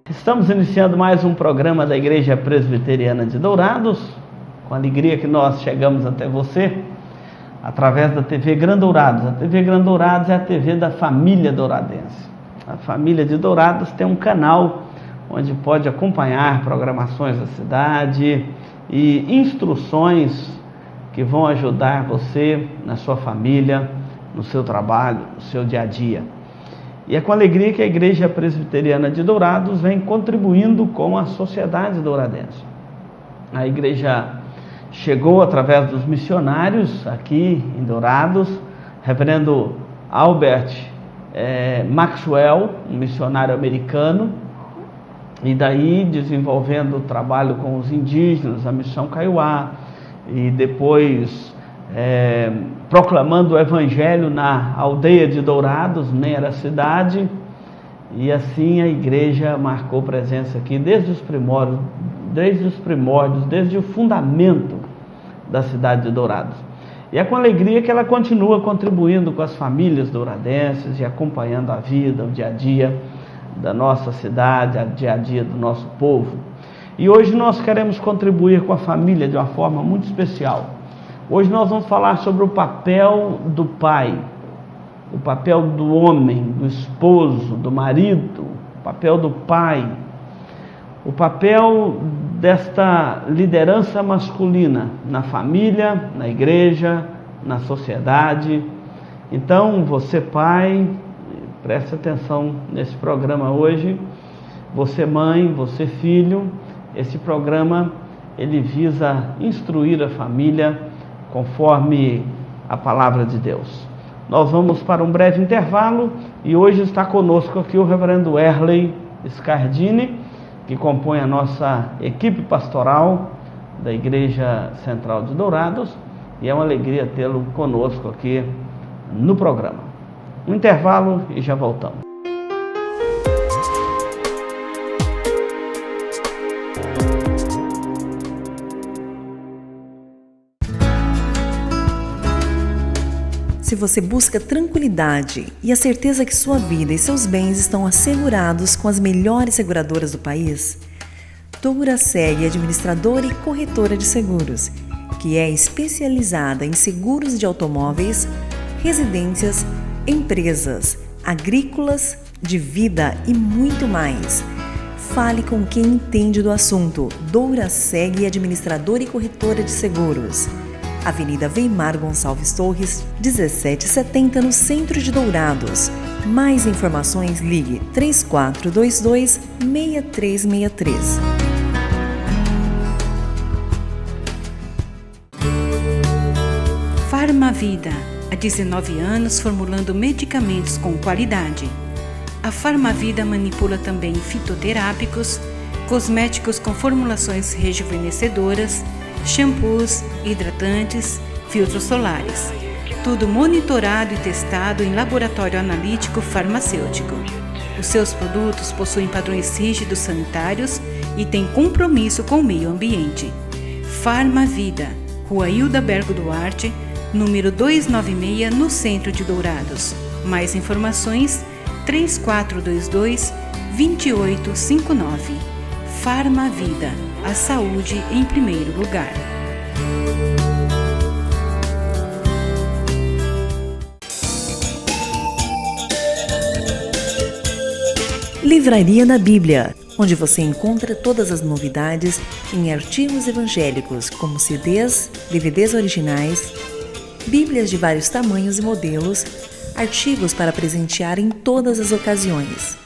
Estamos iniciando mais um programa da Igreja Presbiteriana de Dourados, com alegria que nós chegamos até você através da TV Gran Dourados. A TV Gran Dourados é a TV da família douradense. A família de Dourados tem um canal onde pode acompanhar programações da cidade e instruções que vão ajudar você na sua família, no seu trabalho, no seu dia a dia. E é com alegria que a Igreja Presbiteriana de Dourados vem contribuindo com a sociedade douradense. A igreja chegou através dos missionários aqui em Dourados, reverendo Albert Maxwell, um missionário americano, e daí desenvolvendo o trabalho com os indígenas, a missão Kaiowá, e depois proclamando o evangelho na aldeia de Dourados, nem era cidade, e assim a igreja marcou presença aqui desde os primórdios, desde o fundamento da cidade de Dourados. E é com alegria que ela continua contribuindo com as famílias douradenses e acompanhando a vida, o dia a dia da nossa cidade, o dia a dia do nosso povo. E hoje nós queremos contribuir com a família de uma forma muito especial. Hoje nós vamos falar sobre o papel do pai, o papel do homem, do esposo, do marido, o papel do pai, o papel desta liderança masculina na família, na igreja, na sociedade. Então, você pai, preste atenção nesse programa hoje, você mãe, você filho, esse programa ele visa instruir a família conforme a palavra de Deus. Nós vamos para um breve intervalo e hoje está conosco aqui o reverendo Erley Scardini, que compõe a nossa equipe pastoral da Igreja Central de Dourados, e é uma alegria tê-lo conosco aqui no programa. Um intervalo e já voltamos. Se você busca tranquilidade e a certeza que sua vida e seus bens estão assegurados com as melhores seguradoras do país, Douraseg é administradora e corretora de seguros, que é especializada em seguros de automóveis, residências, empresas, agrícolas, de vida e muito mais. Fale com quem entende do assunto. Douraseg é administradora e corretora de seguros. Avenida Weimar Gonçalves Torres, 1770, no centro de Dourados. Mais informações, ligue 3422-6363. Farmavida, há 19 anos formulando medicamentos com qualidade. A Farmavida manipula também fitoterápicos, cosméticos com formulações rejuvenescedoras, shampoos, hidratantes, filtros solares. Tudo monitorado e testado em laboratório analítico farmacêutico. Os seus produtos possuem padrões rígidos sanitários e têm compromisso com o meio ambiente. Farmavida, Rua Hilda Bergo Duarte, número 296, no centro de Dourados. Mais informações, 3422-2859. Farmavida, a saúde em primeiro lugar. Livraria da Bíblia, onde você encontra todas as novidades em artigos evangélicos, como CDs, DVDs originais, Bíblias de vários tamanhos e modelos, artigos para presentear em todas as ocasiões.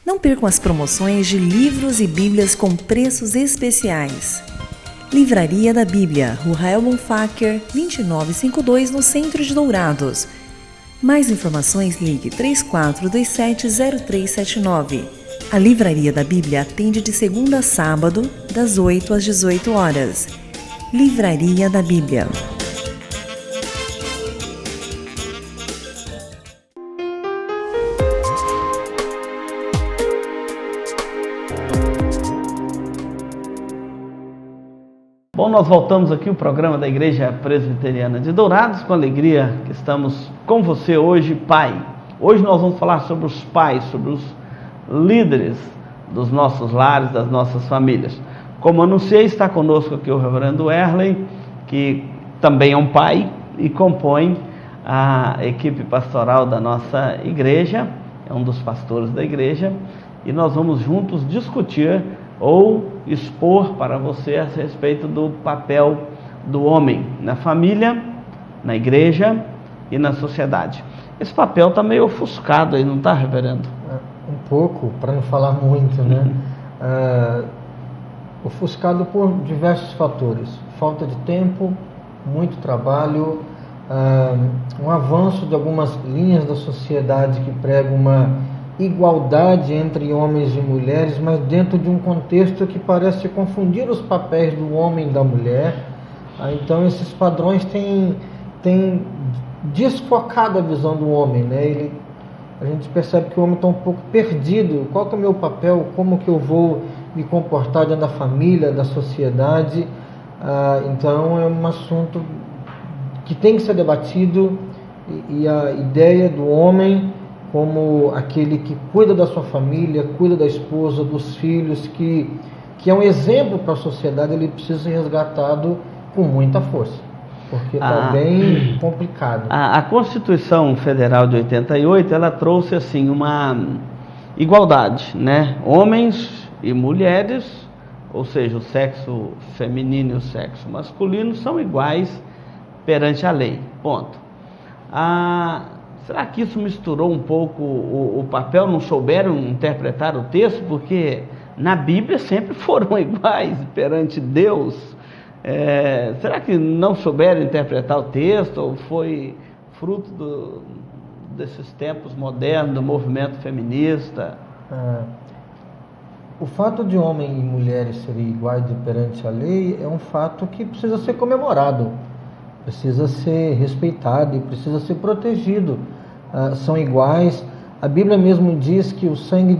Não percam as promoções de livros e bíblias com preços especiais. Livraria da Bíblia, Rua Rael Bonfacker, 2952, no centro de Dourados. Mais informações, ligue 3427-0379. A Livraria da Bíblia atende de segunda a sábado, das 8 às 18 horas. Livraria da Bíblia. Bom, nós voltamos aqui o programa da Igreja Presbiteriana de Dourados, com alegria que estamos com você hoje, pai. Hoje nós vamos falar sobre os pais, sobre os líderes dos nossos lares, das nossas famílias. Como anunciei, está conosco aqui o reverendo Erley, que também é um pai e compõe a equipe pastoral da nossa igreja, é um dos pastores da igreja, e nós vamos juntos discutir ou expor para você a respeito do papel do homem na família, na igreja e na sociedade. Esse papel está meio ofuscado aí, não está, reverendo? Um pouco, para não falar muito, né? Ofuscado por diversos fatores: falta de tempo, muito trabalho, um avanço de algumas linhas da sociedade que pregam uma igualdade entre homens e mulheres, mas dentro de um contexto que parece confundir os papéis do homem e da mulher. Então esses padrões têm desfocado a visão do homem, né? A gente percebe que o homem está um pouco perdido. Qual que é o meu papel? Como que eu vou me comportar dentro da família, da sociedade? Então é um assunto que tem que ser debatido, e a ideia do homem como aquele que cuida da sua família, cuida da esposa, dos filhos, que é um exemplo para a sociedade, ele precisa ser resgatado com muita força, porque está bem complicado. A Constituição Federal de 88, ela trouxe assim uma igualdade, né? Homens e mulheres, ou seja, o sexo feminino e o sexo masculino são iguais perante a lei, ponto. Será que isso misturou um pouco o papel? Não souberam interpretar o texto? Porque na Bíblia sempre foram iguais perante Deus. Será que não souberam interpretar o texto? Ou foi fruto desses tempos modernos, do movimento feminista? O fato de homens e mulheres serem iguais perante a lei é um fato que precisa ser comemorado, precisa ser respeitado e precisa ser protegido. São iguais. A Bíblia mesmo diz que o sangue,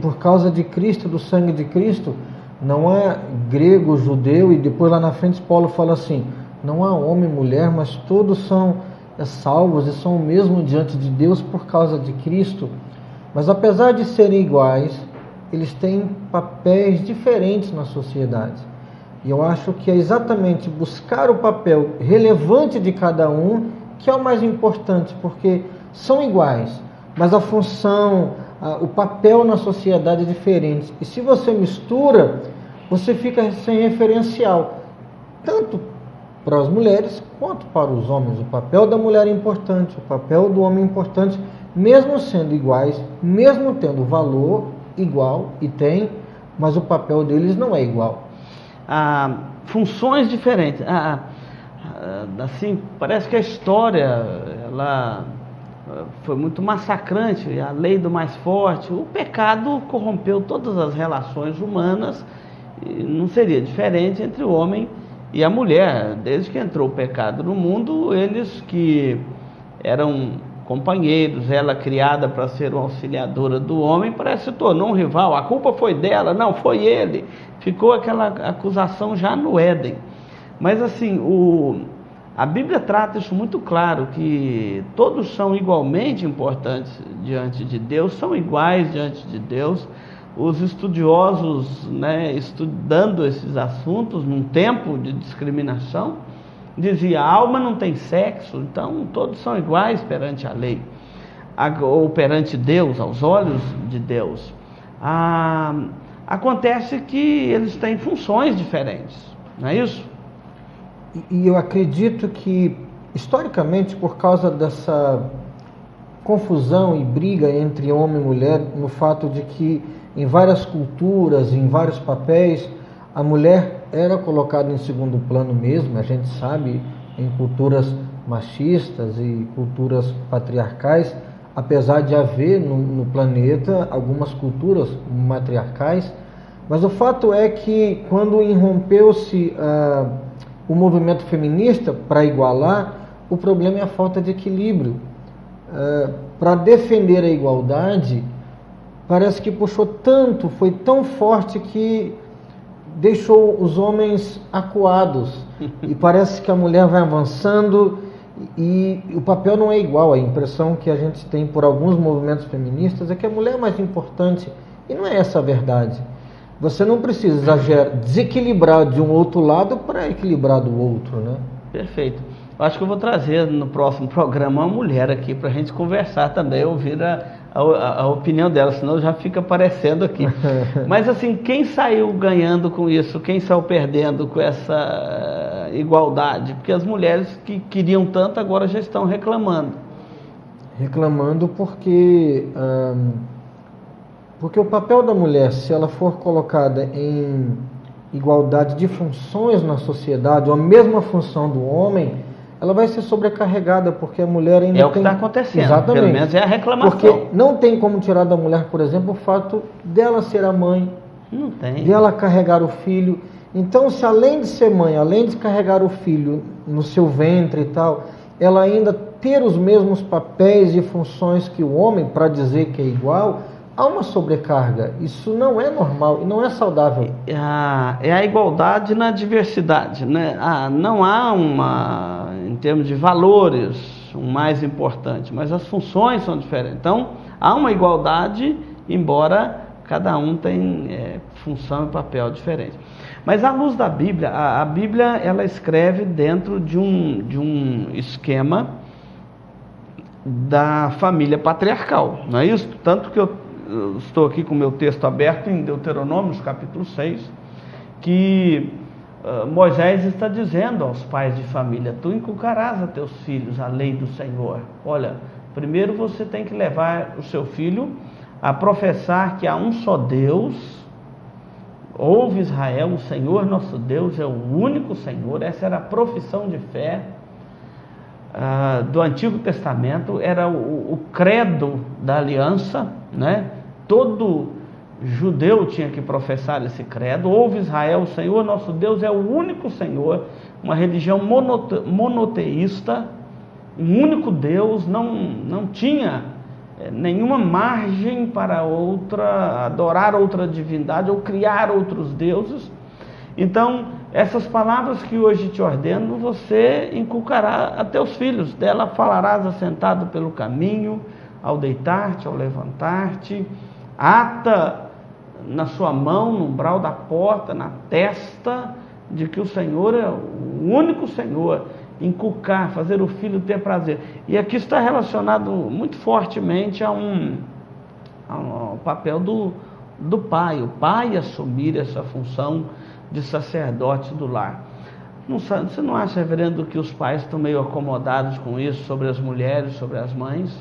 por causa de Cristo, do sangue de Cristo, não há grego, judeu, e depois lá na frente Paulo fala assim: não há homem e mulher, mas todos são salvos e são o mesmo diante de Deus por causa de Cristo. Mas apesar de serem iguais, eles têm papéis diferentes na sociedade. E eu acho que é exatamente buscar o papel relevante de cada um que é o mais importante, porque são iguais, mas a função, o papel na sociedade é diferente. E se você mistura, você fica sem referencial, tanto para as mulheres quanto para os homens. O papel da mulher é importante, o papel do homem é importante, mesmo sendo iguais, mesmo tendo valor igual, e tem, mas o papel deles não é igual. Funções diferentes. Assim, parece que a história ela foi muito massacrante, a lei do mais forte. O pecado corrompeu todas as relações humanas, e não seria diferente entre o homem e a mulher. Desde que entrou o pecado no mundo, eles que eram companheiros, ela criada para ser uma auxiliadora do homem, parece que se tornou um rival. A culpa foi dela, não, foi ele. Ficou aquela acusação já no Éden. Mas assim, a Bíblia trata isso muito claro, que todos são igualmente importantes diante de Deus, são iguais diante de Deus. Os estudiosos, né, estudando esses assuntos num tempo de discriminação, dizia: a alma não tem sexo, então todos são iguais perante a lei, ou perante Deus, aos olhos de Deus. Acontece que eles têm funções diferentes, não é isso? E eu acredito que, historicamente, por causa dessa confusão e briga entre homem e mulher, no fato de que em várias culturas, em vários papéis, a mulher era colocada em segundo plano mesmo. A gente sabe, em culturas machistas e culturas patriarcais, apesar de haver no planeta algumas culturas matriarcais, mas o fato é que quando irrompeu-se o movimento feminista para igualar, o problema é a falta de equilíbrio. Para defender a igualdade, parece que puxou tanto, foi tão forte que deixou os homens acuados. E parece que a mulher vai avançando E o papel não é igual. A impressão que a gente tem por alguns movimentos feministas é que a mulher é mais importante, e não é essa a verdade. Você não precisa desequilibrar de um outro lado para equilibrar do outro, né? Perfeito. Eu acho que eu vou trazer no próximo programa uma mulher aqui para a gente conversar também, ouvir a opinião dela, senão já fica aparecendo aqui. Mas assim, quem saiu ganhando com isso? Quem saiu perdendo com essa igualdade? Porque as mulheres que queriam tanto agora já estão reclamando. Reclamando porque o papel da mulher, se ela for colocada em igualdade de funções na sociedade, ou a mesma função do homem, ela vai ser sobrecarregada, porque a mulher ainda é o que está acontecendo. Exatamente. Pelo menos é a reclamação. Porque não tem como tirar da mulher, por exemplo, o fato dela ser a mãe, não tem, dela carregar o filho. Então, se além de ser mãe, além de carregar o filho no seu ventre e tal, ela ainda ter os mesmos papéis e funções que o homem, para dizer que é igual, há uma sobrecarga. Isso não é normal e não é saudável. É a igualdade na diversidade, né? Não há em termos de valores, um mais importante, mas as funções são diferentes. Então, há uma igualdade, embora cada um tem função e papel diferente. Mas à luz da Bíblia, a Bíblia ela escreve dentro de um esquema da família patriarcal, não é isso? Tanto que eu estou aqui com o meu texto aberto em Deuteronômio, capítulo 6, que Moisés está dizendo aos pais de família: tu inculcarás a teus filhos a lei do Senhor. Olha, primeiro você tem que levar o seu filho a professar que há um só Deus. Ouve Israel, o Senhor nosso Deus é o único Senhor. Essa era a profissão de fé do Antigo Testamento, era o credo da aliança, né? Todo judeu tinha que professar esse credo. Ouve Israel, o Senhor nosso Deus é o único Senhor, uma religião monoteísta, um único Deus, não tinha nenhuma margem para adorar outra divindade ou criar outros deuses. Então, essas palavras que hoje te ordeno, você inculcará a teus filhos. Dela falarás assentado pelo caminho, ao deitar-te, ao levantar-te. Ata na sua mão, no umbral da porta, na testa, de que o Senhor é o único Senhor. Inculcar, fazer o filho ter prazer. E aqui está relacionado muito fortemente ao papel do pai. O pai assumir essa função de sacerdote do lar. Você não acha, reverendo, que os pais estão meio acomodados com isso, sobre as mulheres, sobre as mães?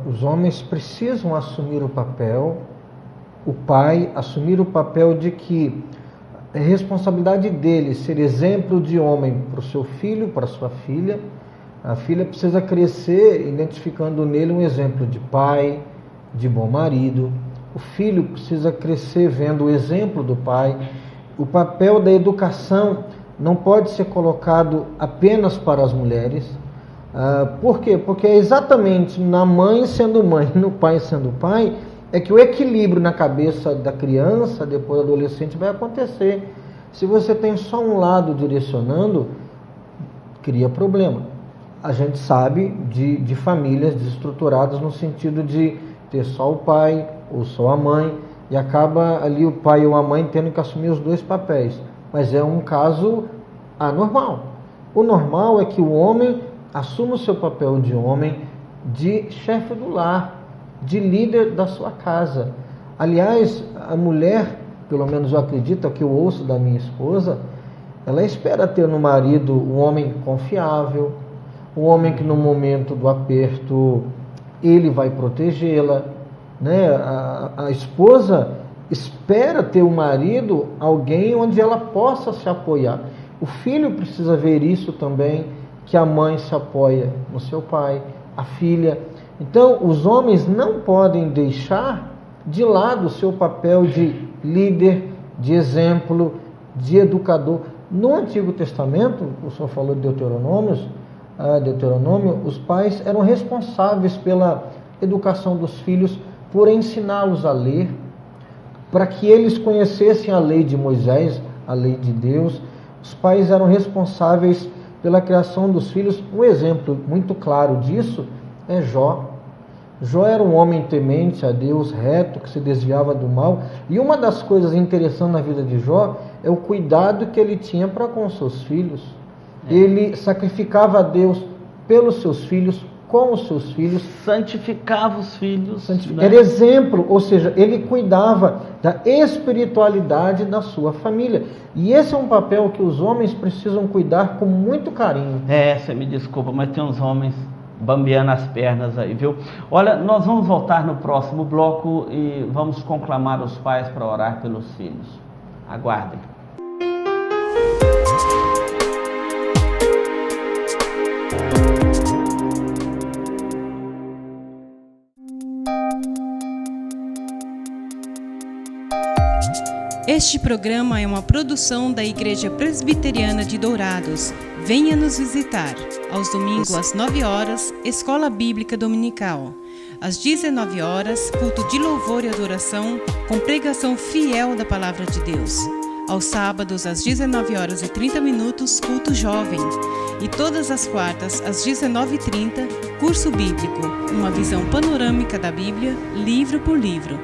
Os homens precisam assumir o papel, o pai assumir o papel de que é responsabilidade dele ser exemplo de homem para o seu filho, para a sua filha. A filha precisa crescer identificando nele um exemplo de pai, de bom marido. O filho precisa crescer vendo o exemplo do pai. O papel da educação não pode ser colocado apenas para as mulheres. Por quê? Porque é exatamente na mãe sendo mãe, no pai sendo pai, é que o equilíbrio na cabeça da criança, depois do adolescente, vai acontecer. Se você tem só um lado direcionando, cria problema. A gente sabe de famílias desestruturadas no sentido de ter só o pai ou só a mãe, e acaba ali o pai ou a mãe tendo que assumir os dois papéis. Mas é um caso anormal. O normal é que o homem assuma o seu papel de homem, de chefe do lar, de líder da sua casa. Aliás, a mulher, pelo menos eu acredito, que eu ouço da minha esposa, ela espera ter no marido um homem confiável, um homem que no momento do aperto ele vai protegê-la, né? A esposa espera ter um marido, alguém onde ela possa se apoiar. O filho precisa ver isso também, que a mãe se apoia no seu pai, a filha. Então, os homens não podem deixar de lado o seu papel de líder, de exemplo, de educador. No Antigo Testamento, o senhor falou de Deuteronômio, os pais eram responsáveis pela educação dos filhos, por ensiná-los a ler, para que eles conhecessem a lei de Moisés, a lei de Deus. Os pais eram responsáveis pela criação dos filhos. Um exemplo muito claro disso é Jó. Jó era um homem temente a Deus, reto, que se desviava do mal. E uma das coisas interessantes na vida de Jó é o cuidado que ele tinha para com os seus filhos. Ele sacrificava a Deus pelos seus filhos, com os seus filhos. Santificava os filhos. Era exemplo, ou seja, ele cuidava da espiritualidade da sua família. E esse é um papel que os homens precisam cuidar com muito carinho. Você me desculpa, mas tem uns homens bambeando as pernas aí, viu? Olha, nós vamos voltar no próximo bloco e vamos conclamar os pais para orar pelos filhos. Aguardem. Este programa é uma produção da Igreja Presbiteriana de Dourados. Venha nos visitar. Aos domingos às 9 horas, Escola Bíblica Dominical. Às 19 horas, culto de louvor e adoração com pregação fiel da Palavra de Deus. Aos sábados, às 19 horas e 30 minutos, culto jovem. E todas as quartas, às 19h30, curso bíblico, uma visão panorâmica da Bíblia, livro por livro.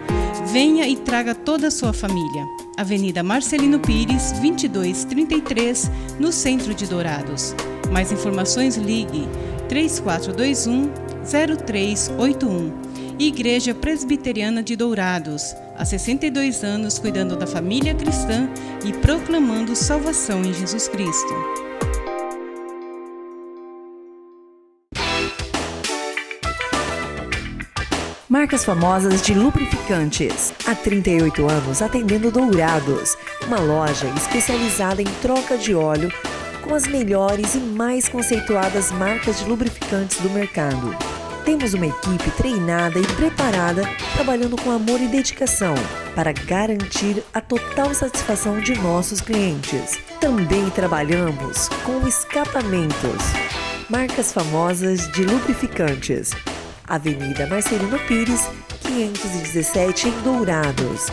Venha e traga toda a sua família. Avenida Marcelino Pires, 2233, no centro de Dourados. Mais informações, ligue 3421-0381. Igreja Presbiteriana de Dourados, há 62 anos cuidando da família cristã e proclamando salvação em Jesus Cristo. Marcas famosas de lubrificantes. Há 38 anos atendendo Dourados. Uma loja especializada em troca de óleo com as melhores e mais conceituadas marcas de lubrificantes do mercado. Temos uma equipe treinada e preparada, trabalhando com amor e dedicação para garantir a total satisfação de nossos clientes. Também trabalhamos com escapamentos. Marcas famosas de lubrificantes. Avenida Marcelino Pires, 517 em Dourados.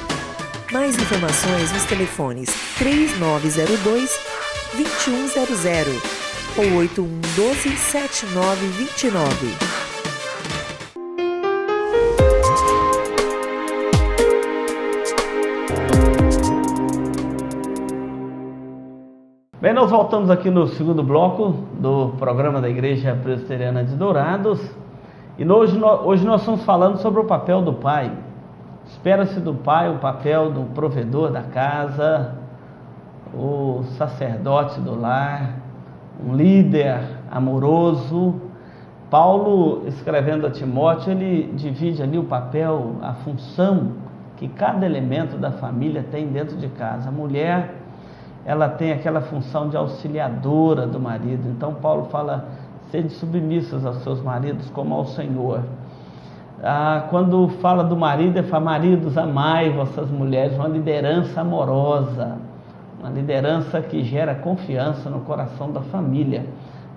Mais informações nos telefones 3902-2100 ou 8112-7929. Bem, nós voltamos aqui no segundo bloco do programa da Igreja Presbiteriana de Dourados. E hoje nós estamos falando sobre o papel do pai. Espera-se do pai o papel do provedor da casa, o sacerdote do lar, um líder amoroso. Paulo, escrevendo a Timóteo, ele divide ali o papel, a função que cada elemento da família tem dentro de casa. A mulher, ela tem aquela função de auxiliadora do marido. Então Paulo fala: sede submissas aos seus maridos como ao Senhor. Quando fala do marido, ele fala: maridos, amai vossas mulheres. Uma liderança amorosa, uma liderança que gera confiança no coração da família,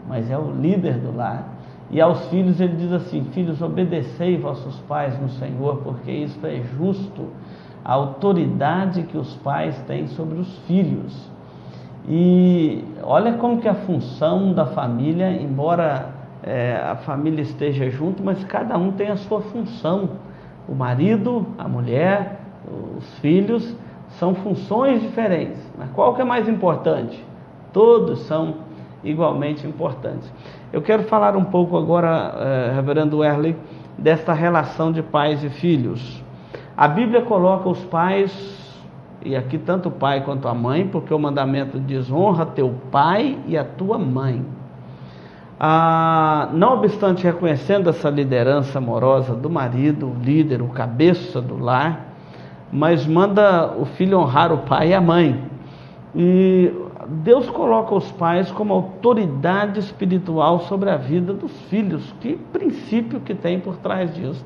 mas é o líder do lar. E aos filhos ele diz assim: filhos, obedecei vossos pais no Senhor, porque isto é justo, a autoridade que os pais têm sobre os filhos. E olha como que a função da família, embora a família esteja junto, mas cada um tem a sua função. O marido, a mulher, os filhos, são funções diferentes. Mas qual que é mais importante? Todos são igualmente importantes. Eu quero falar um pouco agora, reverendo Werley, desta relação de pais e filhos. A Bíblia coloca os pais, e aqui tanto o pai quanto a mãe, porque o mandamento diz: honra teu pai e a tua mãe. Não obstante, reconhecendo essa liderança amorosa do marido, o líder, o cabeça do lar, mas manda o filho honrar o pai e a mãe. E Deus coloca os pais como autoridade espiritual sobre a vida dos filhos. Que princípio que tem por trás disso?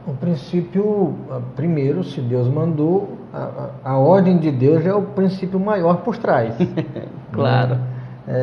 O princípio, primeiro, se Deus mandou, a ordem de Deus é o princípio maior por trás. Claro.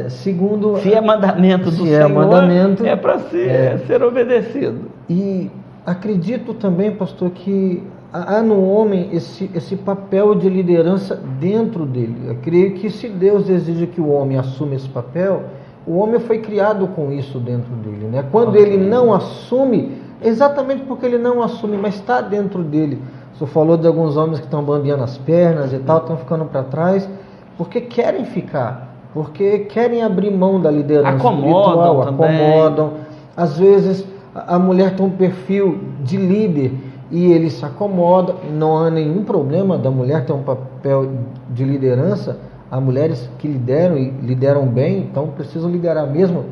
Segundo, se é mandamento do Senhor, mandamento, é para ser obedecido. E acredito também, pastor, que há no homem esse papel de liderança dentro dele. Eu creio que se Deus deseja que o homem assuma esse papel, o homem foi criado com isso dentro dele, né? Quando ele não assume, exatamente porque ele não assume, mas está dentro dele. O senhor falou de alguns homens que estão bambeando as pernas e tal, estão ficando para trás, porque querem ficar, porque querem abrir mão da liderança espiritual, acomodam. Às vezes a mulher tem um perfil de líder e ele se acomoda, não há nenhum problema da mulher ter um papel de liderança. Há mulheres que lideram e lideram bem, então precisam liderar mesmo.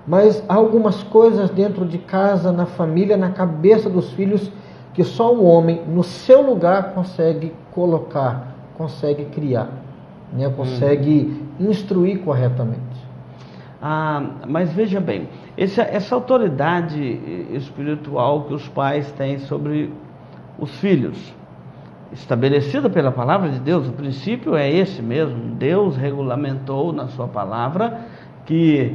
Mas há algumas coisas dentro de casa, na família, na cabeça dos filhos, que só o homem, no seu lugar, consegue colocar, consegue criar, né? Consegue instruir corretamente. Mas veja bem, essa autoridade espiritual que os pais têm sobre os filhos, estabelecida pela palavra de Deus, o princípio é esse mesmo. Deus regulamentou na sua palavra que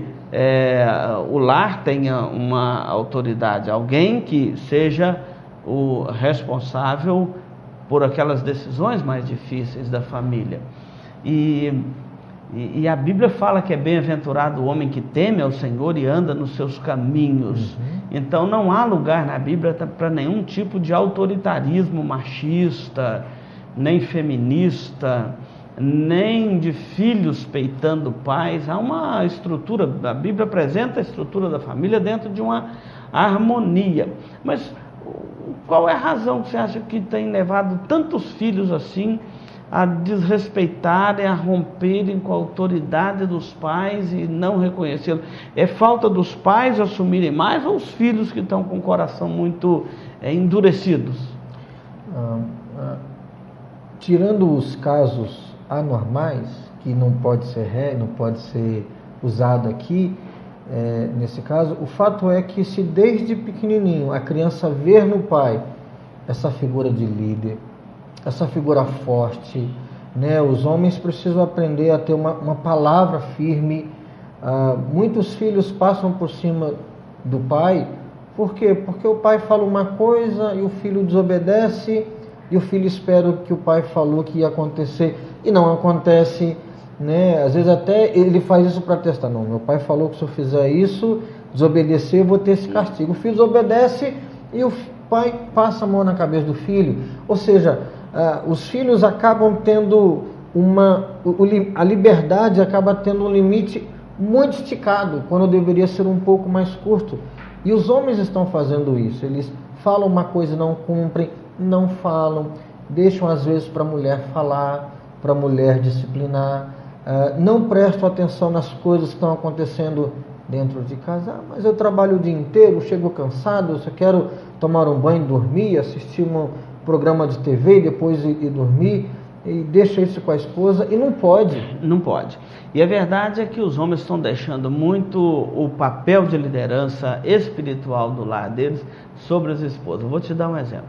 o lar tenha uma autoridade, alguém que seja o responsável por aquelas decisões mais difíceis da família. E a Bíblia fala que é bem-aventurado o homem que teme ao Senhor e anda nos seus caminhos. Então não há lugar na Bíblia para nenhum tipo de autoritarismo machista, nem feminista, nem de filhos peitando pais. Há uma estrutura, a Bíblia apresenta a estrutura da família dentro de uma harmonia. Mas qual é a razão que você acha que tem levado tantos filhos assim a desrespeitarem, a romperem com a autoridade dos pais e não reconhecê-lo? É falta dos pais assumirem mais, ou os filhos que estão com o coração muito endurecidos? Tirando os casos anormais, que não pode ser usado aqui, nesse caso, o fato é que se desde pequenininho a criança ver no pai essa figura de líder, essa figura forte, né? Os homens precisam aprender a ter uma palavra firme. Muitos filhos passam por cima do pai. Por quê? Porque o pai fala uma coisa e o filho desobedece, e o filho espera o que o pai falou que ia acontecer e não acontece, né? Às vezes até ele faz isso para testar. Não, meu pai falou que se eu fizer isso, desobedecer, eu vou ter esse castigo. O filho desobedece e o pai passa a mão na cabeça do filho. Ou seja, os filhos acabam tendo a liberdade acaba tendo um limite muito esticado, quando deveria ser um pouco mais curto. E os homens estão fazendo isso. Eles falam uma coisa e não cumprem, não falam, deixam às vezes para a mulher falar, para a mulher disciplinar, não prestam atenção nas coisas que estão acontecendo dentro de casa. Mas eu trabalho o dia inteiro, chego cansado, eu só quero tomar um banho, dormir, assistir um programa de TV e depois ir dormir, e deixa isso com a esposa, e não pode. Não pode. E a verdade é que os homens estão deixando muito o papel de liderança espiritual do lar deles sobre as esposas. Eu vou te dar um exemplo.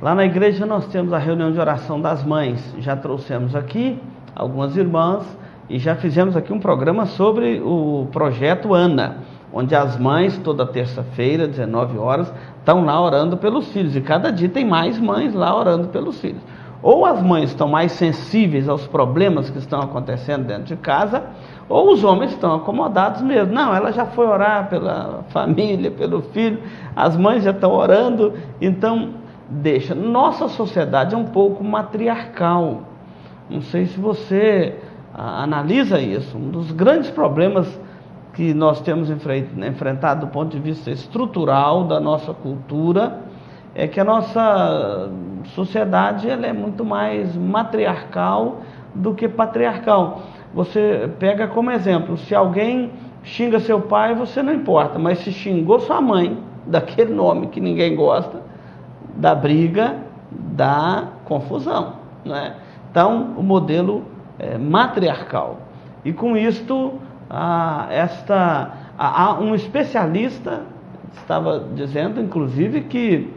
Lá na igreja nós temos a reunião de oração das mães. Já trouxemos aqui algumas irmãs e já fizemos aqui um programa sobre o projeto Ana, onde as mães, toda terça-feira, 19 horas, estão lá orando pelos filhos. E cada dia tem mais mães lá orando pelos filhos. Ou as mães estão mais sensíveis aos problemas que estão acontecendo dentro de casa, ou os homens estão acomodados mesmo. Não, ela já foi orar pela família, pelo filho, as mães já estão orando, então deixa. Nossa sociedade é um pouco matriarcal. Não sei se você analisa isso. Um dos grandes problemas que nós temos enfrentado do ponto de vista estrutural da nossa cultura é que a nossa sociedade ela é muito mais matriarcal do que patriarcal. Você pega como exemplo, se alguém xinga seu pai, você não importa, mas se xingou sua mãe, daquele nome que ninguém gosta, dá briga, dá confusão, não é? Então, o modelo é matriarcal. E com isto, um especialista estava dizendo, inclusive, que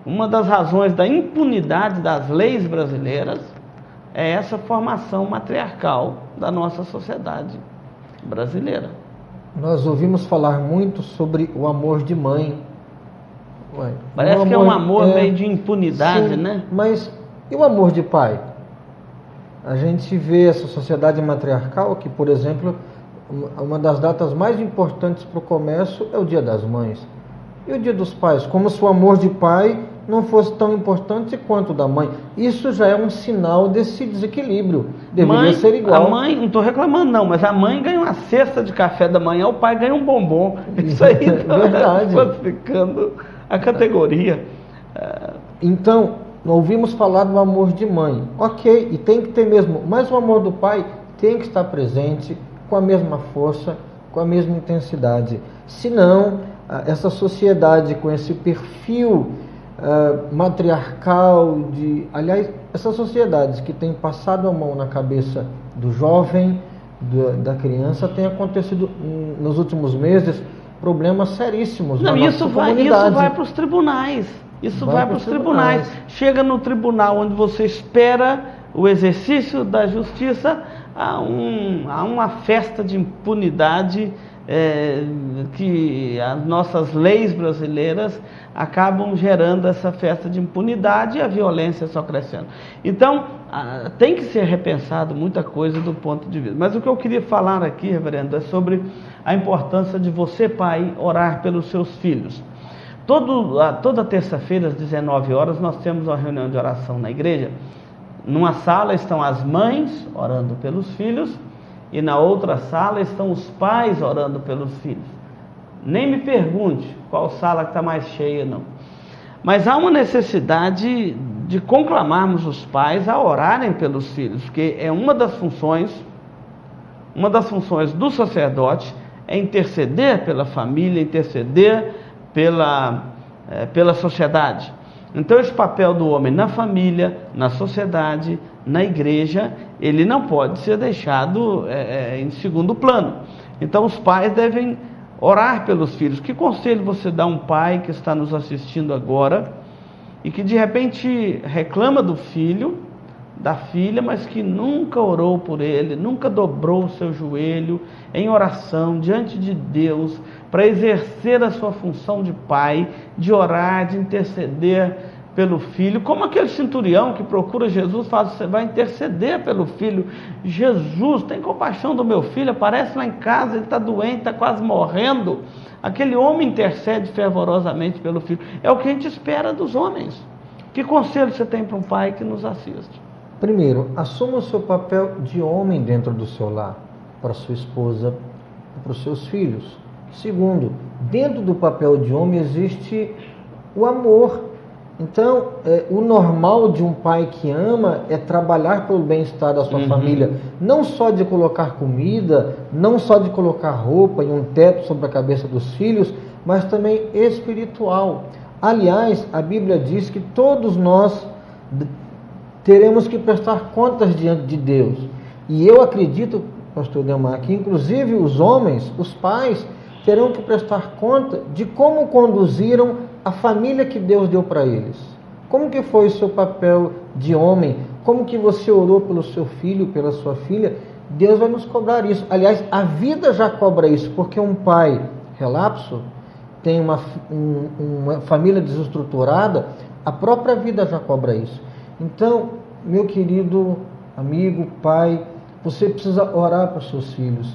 uma das razões da impunidade das leis brasileiras é essa formação matriarcal da nossa sociedade brasileira. Nós ouvimos falar muito sobre o amor de mãe. Parece que é um amor meio de impunidade, sim, né? Mas e o amor de pai? A gente vê essa sociedade matriarcal que, por exemplo, uma das datas mais importantes para o comércio é o Dia das Mães. E o Dia dos Pais? Como se o amor de pai não fosse tão importante quanto o da mãe. Isso já é um sinal desse desequilíbrio. Deveria ser igual. A mãe, não estou reclamando não, mas a mãe ganha uma cesta de café da manhã, o pai ganha um bombom. Isso aí está classificando a categoria. Então, ouvimos falar do amor de mãe. Ok, e tem que ter mesmo. Mas o amor do pai tem que estar presente com a mesma força, com a mesma intensidade. Senão, essa sociedade com esse perfil matriarcal, aliás, essas sociedades que têm passado a mão na cabeça do jovem, da criança, tem acontecido nos últimos meses problemas seríssimos. Não, isso vai para os tribunais. Isso vai para os tribunais. Chega no tribunal onde você espera o exercício da justiça, há uma festa de impunidade que as nossas leis brasileiras acabam gerando essa festa de impunidade e a violência só crescendo. Então, tem que ser repensado muita coisa do ponto de vista. Mas o que eu queria falar aqui, reverendo, é sobre a importância de você, pai, orar pelos seus filhos. Toda terça-feira, às 19 horas, nós temos uma reunião de oração na igreja. Numa sala estão as mães orando pelos filhos e na outra sala estão os pais orando pelos filhos. Nem me pergunte qual sala que está mais cheia, não. Mas há uma necessidade de conclamarmos os pais a orarem pelos filhos, porque é uma das funções do sacerdote é interceder pela família, interceder pela sociedade. Então esse papel do homem na família, na sociedade, na igreja, ele não pode ser deixado em segundo plano. Então os pais devem orar pelos filhos. Que conselho você dá a um pai que está nos assistindo agora e que de repente reclama do filho, da filha, mas que nunca orou por ele, nunca dobrou o seu joelho em oração diante de Deus para exercer a sua função de pai, de orar, de interceder pelo filho, como aquele centurião que procura Jesus, fala, você vai interceder pelo filho. Jesus, tem compaixão do meu filho, aparece lá em casa, ele está doente, está quase morrendo. Aquele homem intercede fervorosamente pelo filho. É o que a gente espera dos homens. Que conselho você tem para um pai que nos assiste? Primeiro, assuma o seu papel de homem dentro do seu lar, para sua esposa, para os seus filhos. Segundo, dentro do papel de homem existe o amor. Então, o normal de um pai que ama é trabalhar pelo bem-estar da sua família, não só de colocar comida, não só de colocar roupa e um teto sobre a cabeça dos filhos, mas também espiritual. Aliás, a Bíblia diz que todos nós teremos que prestar contas diante de Deus. E eu acredito, pastor Delmar, que inclusive os homens, os pais, terão que prestar conta de como conduziram a família que Deus deu para eles. Como que foi o seu papel de homem? Como que você orou pelo seu filho, pela sua filha? Deus vai nos cobrar isso. Aliás, a vida já cobra isso, porque um pai relapso, tem uma família desestruturada, a própria vida já cobra isso. Então, meu querido amigo, pai, você precisa orar para os seus filhos.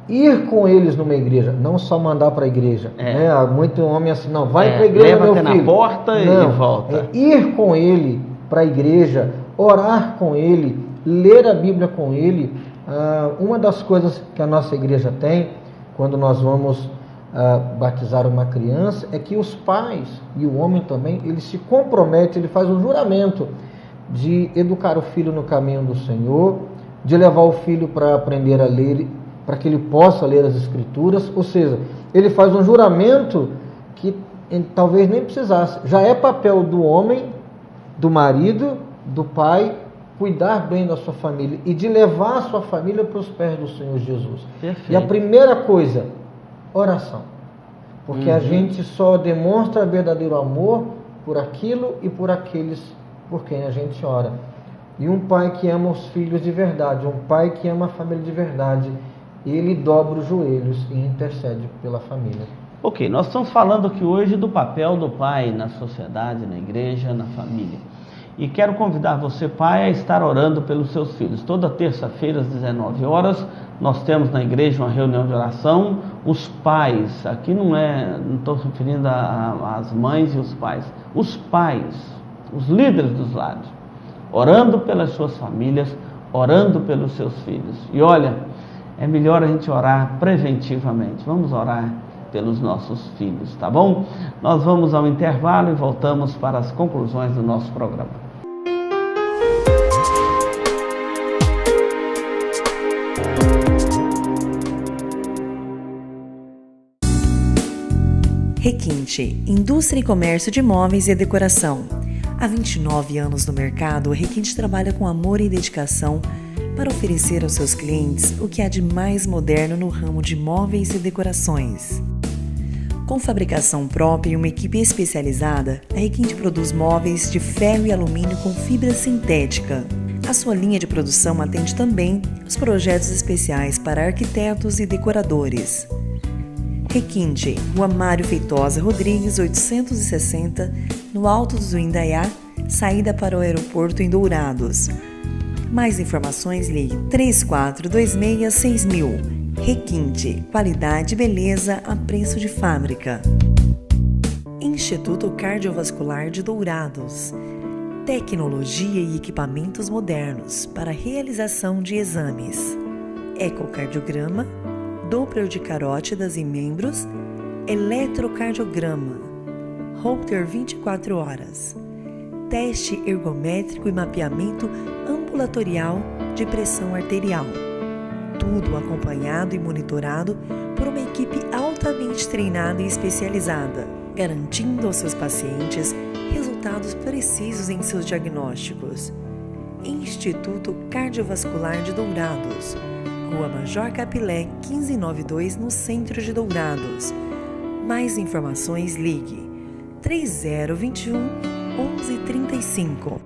Ir com eles numa igreja, não só mandar para a igreja. Há muito homem assim, não, vai para a igreja, meu filho. Leva até na porta e volta. Ir com ele para a igreja, orar com ele, ler a Bíblia com ele. Uma das coisas que a nossa igreja tem, quando nós vamos batizar uma criança, é que os pais, e o homem também, ele se compromete, ele faz um juramento de educar o filho no caminho do Senhor, de levar o filho para aprender a ler, para que ele possa ler as Escrituras. Ou seja, ele faz um juramento que talvez nem precisasse. Já é papel do homem, do marido, do pai, cuidar bem da sua família e de levar a sua família para os pés do Senhor Jesus. Perfeito. E a primeira coisa, oração. Porque a gente só demonstra verdadeiro amor por aquilo e por aqueles por quem a gente ora. E um pai que ama os filhos de verdade, um pai que ama a família de verdade, ele dobra os joelhos e intercede pela família. Ok, nós estamos falando aqui hoje do papel do pai na sociedade, na igreja, na família. E quero convidar você, pai, a estar orando pelos seus filhos. Toda terça-feira, às 19 horas, nós temos na igreja uma reunião de oração. Os pais, aqui não estou se referindo às mães e os pais, os líderes dos lares, orando pelas suas famílias, orando pelos seus filhos. E olha, é melhor a gente orar preventivamente. Vamos orar pelos nossos filhos, tá bom? Nós vamos ao intervalo e voltamos para as conclusões do nosso programa. Requinte, indústria e comércio de móveis e decoração. Há 29 anos no mercado, o Requinte trabalha com amor e dedicação para oferecer aos seus clientes o que há de mais moderno no ramo de móveis e decorações. Com fabricação própria e uma equipe especializada, a Requinte produz móveis de ferro e alumínio com fibra sintética. A sua linha de produção atende também os projetos especiais para arquitetos e decoradores. Requinte, Rua Mário Feitosa Rodrigues, 860, no Alto do Indaiá, saída para o aeroporto em Dourados. Mais informações, ligue 3426-6000. Requinte, qualidade e beleza a preço de fábrica. Instituto Cardiovascular de Dourados. Tecnologia e equipamentos modernos para realização de exames. Ecocardiograma, Doppler de carótidas e membros, eletrocardiograma, Holter 24 horas, teste ergométrico e mapeamento ambulatorial de pressão arterial. Tudo acompanhado e monitorado por uma equipe altamente treinada e especializada, garantindo aos seus pacientes resultados precisos em seus diagnósticos. Instituto Cardiovascular de Dourados, Rua Major Capilé, 1592, no centro de Dourados. Mais informações, ligue 3021 1135.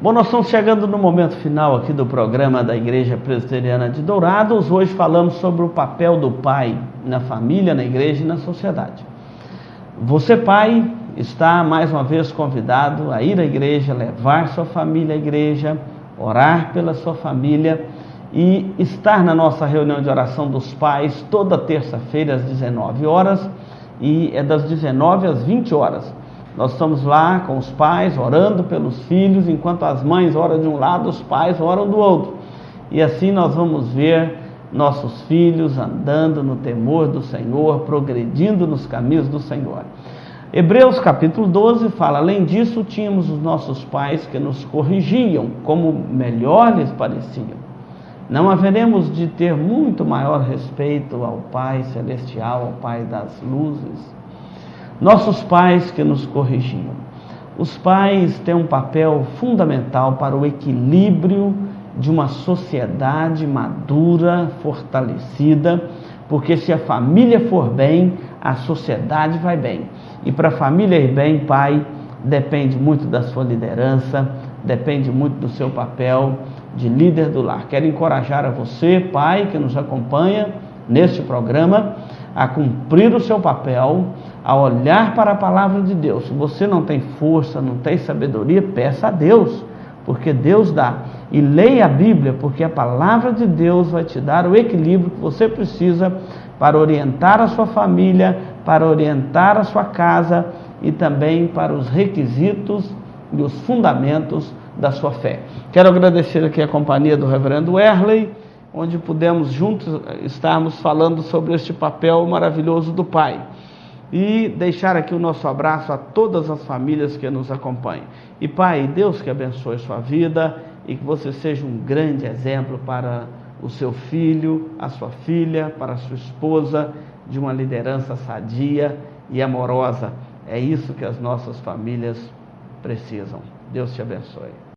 Bom, nós estamos chegando no momento final aqui do programa da Igreja Presbiteriana de Dourados. Hoje falamos sobre o papel do pai na família, na igreja e na sociedade. Você, pai, está mais uma vez convidado a ir à igreja, levar sua família à igreja, orar pela sua família e estar na nossa reunião de oração dos pais toda terça-feira às 19 horas e é das 19 às 20 horas. Nós estamos lá com os pais, orando pelos filhos, enquanto as mães oram de um lado, os pais oram do outro. E assim nós vamos ver nossos filhos andando no temor do Senhor, progredindo nos caminhos do Senhor. Hebreus capítulo 12 fala: além disso, tínhamos os nossos pais que nos corrigiam, como melhor lhes pareciam. Não haveremos de ter muito maior respeito ao Pai Celestial, ao Pai das luzes. Nossos pais que nos corrigiam. Os pais têm um papel fundamental para o equilíbrio de uma sociedade madura, fortalecida, porque se a família for bem, a sociedade vai bem. E para a família ir bem, pai, depende muito da sua liderança, depende muito do seu papel de líder do lar. Quero encorajar a você, pai, que nos acompanha neste programa, a cumprir o seu papel, a olhar para a palavra de Deus. Se você não tem força, não tem sabedoria, peça a Deus, porque Deus dá. E leia a Bíblia, porque a palavra de Deus vai te dar o equilíbrio que você precisa para orientar a sua família, para orientar a sua casa e também para os requisitos e os fundamentos da sua fé. Quero agradecer aqui a companhia do reverendo Werley, onde pudemos juntos estarmos falando sobre este papel maravilhoso do pai. E deixar aqui o nosso abraço a todas as famílias que nos acompanham. E pai, Deus que abençoe sua vida e que você seja um grande exemplo para o seu filho, a sua filha, para a sua esposa, de uma liderança sadia e amorosa. É isso que as nossas famílias precisam. Deus te abençoe.